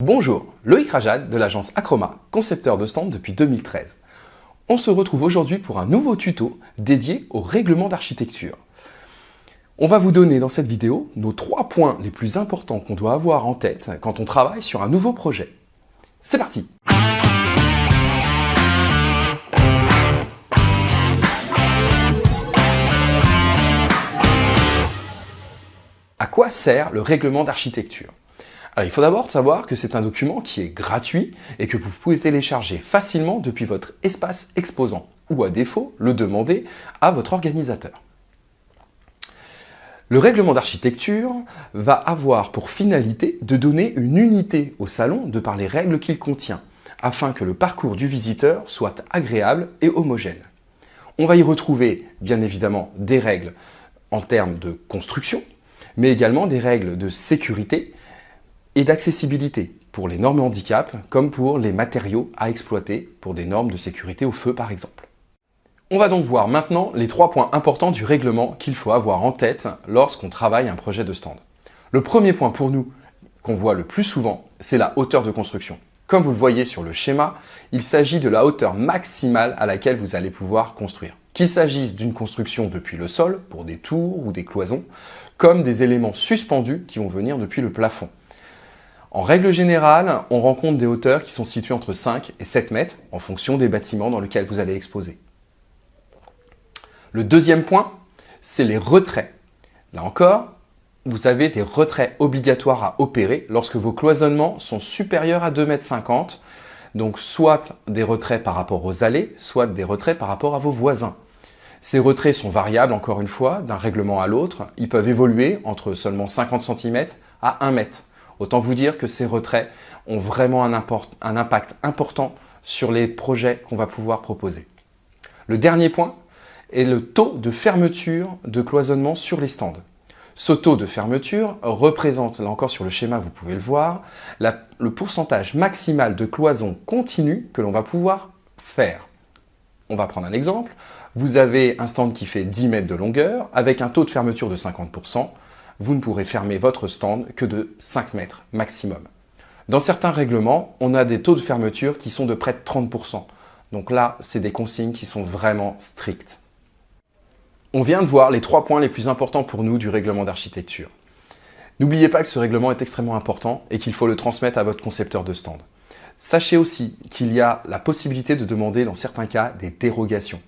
Bonjour, Loïc Rajad de l'agence Acroma, concepteur de stand depuis 2013. On se retrouve aujourd'hui pour un nouveau tuto dédié au règlement d'architecture. On va vous donner dans cette vidéo nos 3 points les plus importants qu'on doit avoir en tête quand on travaille sur un nouveau projet. C'est parti! À quoi sert le règlement d'architecture? Alors, il faut d'abord savoir que c'est un document qui est gratuit et que vous pouvez télécharger facilement depuis votre espace exposant ou à défaut le demander à votre organisateur. Le règlement d'architecture va avoir pour finalité de donner une unité au salon de par les règles qu'il contient afin que le parcours du visiteur soit agréable et homogène. On va y retrouver bien évidemment des règles en termes de construction, mais également des règles de sécurité et d'accessibilité pour les normes handicap comme pour les matériaux à exploiter pour des normes de sécurité au feu par exemple. On va donc voir maintenant les 3 points importants du règlement qu'il faut avoir en tête lorsqu'on travaille un projet de stand. Le premier point pour nous qu'on voit le plus souvent, c'est la hauteur de construction. Comme vous le voyez sur le schéma, il s'agit de la hauteur maximale à laquelle vous allez pouvoir construire. Qu'il s'agisse d'une construction depuis le sol, pour des tours ou des cloisons, comme des éléments suspendus qui vont venir depuis le plafond. En règle générale, on rencontre des hauteurs qui sont situées entre 5 et 7 mètres en fonction des bâtiments dans lesquels vous allez exposer. Le deuxième point, c'est les retraits. Là encore, vous avez des retraits obligatoires à opérer lorsque vos cloisonnements sont supérieurs à 2,50 m. Donc soit des retraits par rapport aux allées, soit des retraits par rapport à vos voisins. Ces retraits sont variables, encore une fois, d'un règlement à l'autre. Ils peuvent évoluer entre seulement 50 cm à 1 mètre. Autant vous dire que ces retraits ont vraiment un impact important sur les projets qu'on va pouvoir proposer. Le dernier point est le taux de fermeture de cloisonnement sur les stands. Ce taux de fermeture représente, là encore sur le schéma vous pouvez le voir, le pourcentage maximal de cloisons continues que l'on va pouvoir faire. On va prendre un exemple. Vous avez un stand qui fait 10 mètres de longueur avec un taux de fermeture de 50%. Vous ne pourrez fermer votre stand que de 5 mètres maximum. Dans certains règlements, on a des taux de fermeture qui sont de près de 30%. Donc là, c'est des consignes qui sont vraiment strictes. On vient de voir les 3 points les plus importants pour nous du règlement d'architecture. N'oubliez pas que ce règlement est extrêmement important et qu'il faut le transmettre à votre concepteur de stand. Sachez aussi qu'il y a la possibilité de demander dans certains cas des dérogations.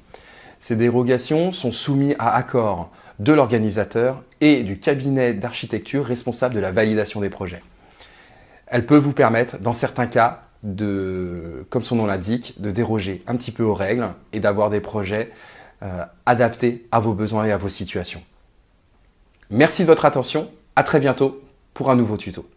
Ces dérogations sont soumises à accord de l'organisateur et du cabinet d'architecture responsable de la validation des projets. Elle peut vous permettre, dans certains cas, comme son nom l'indique, de déroger un petit peu aux règles et d'avoir des projets adaptés à vos besoins et à vos situations. Merci de votre attention, à très bientôt pour un nouveau tuto.